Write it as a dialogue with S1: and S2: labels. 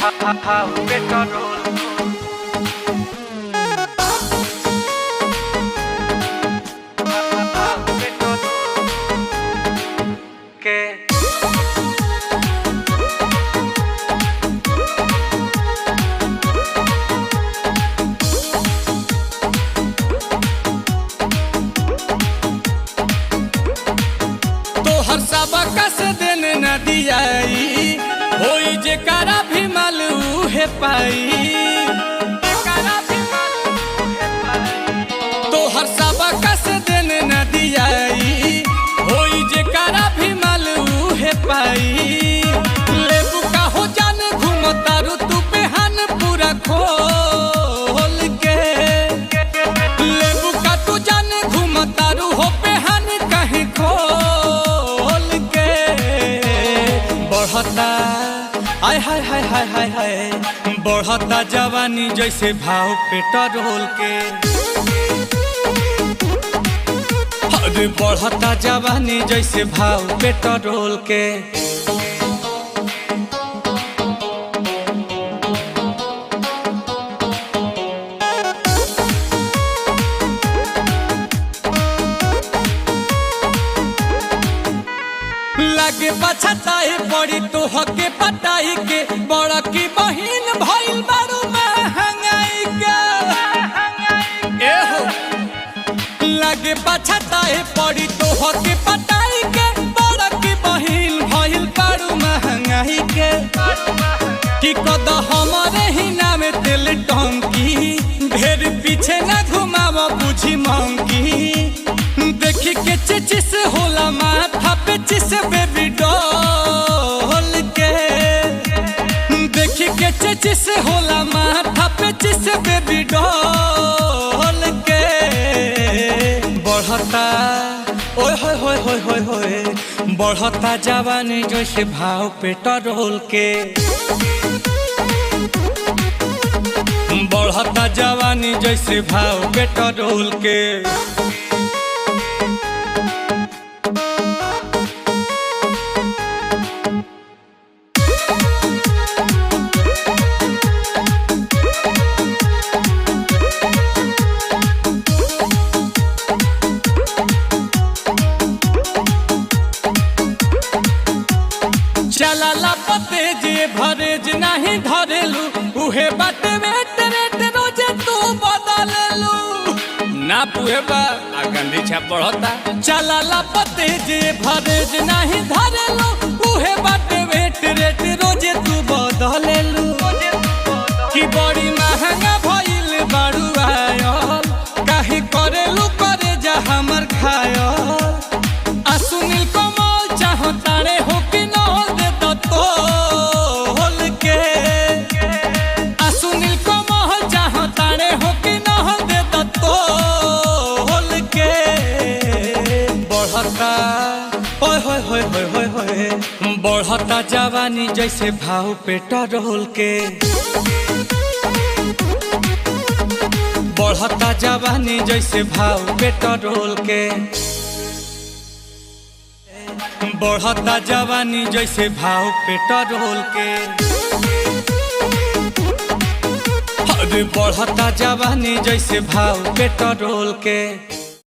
S1: Petrol के
S2: तोहर सबका से देने न दियाई होई जेकरा भी माल उहे पाई। तोहर सबका से देने न दियाई होई जेकरा भी माल उहे पाई। लेबू का हो जाने घूमतारू तू बेहान पूरा खोल के। लेबू का तू जाने घूमतारू हो बेहान कहीं खोल के। बढ़ता हाय हाय हाय हाय हाय हाय बढ़ता जवानी जैसे भाव पेट्रोल के। अरे बढ़ता जवानी जैसे भाव पेट्रोल के। लागे पछताए पड़ी तो हके पटाई के। बड़ा की बहिन भइल बारू महंगाई के। ए हो लागे पछताए पड़ी तो हके पटाई के। बड़ा की बहिन भइल बारू महंगाई के। कि कद हमारे ही नाम तेल टंकी ढेर पीछे न घुमावा बुझी मंकी। देखी के चिचिस होला माथा पे चिस बेबी डॉल के। देखी के चिचिस होला माथा पे चिस बेबी डॉल के। बढ़ता ओए होए होए होए होए होए बढ़ता जवानी जैसे भाव पेट्रोल के। बढ़ता जवानी जैसे भाव पेट्रोल के। चला पते जे भरेज नहीं धरेलू उहे बात वेट रेट रोजे तू बदललू। ना पुहे बा आ गंदी छा बढ़ता। चला पते जे भरेज नहीं धरेलू उहे बात वेट रेट रोजे तू बदललू। कि बड़ी महंगा भइल बारू आयल काहे करेलू करे जा हमर खायल। आ सुनील कमल चाहो तारे हो कि न तोल के। सुनील कमल चाहो तारे हो कि न दे तोल के। बढ़ता ओए होए होए होए होए होए बढ़ता जवानी जैसे भाव पेट्रोल के। बढ़ता जवानी जैसे भाव पेट्रोल के। बढ़ता जवानी जैसे भाव पेट्रोल के। अरे बढ़ता जवानी जैसे भाव पेट्रोल के।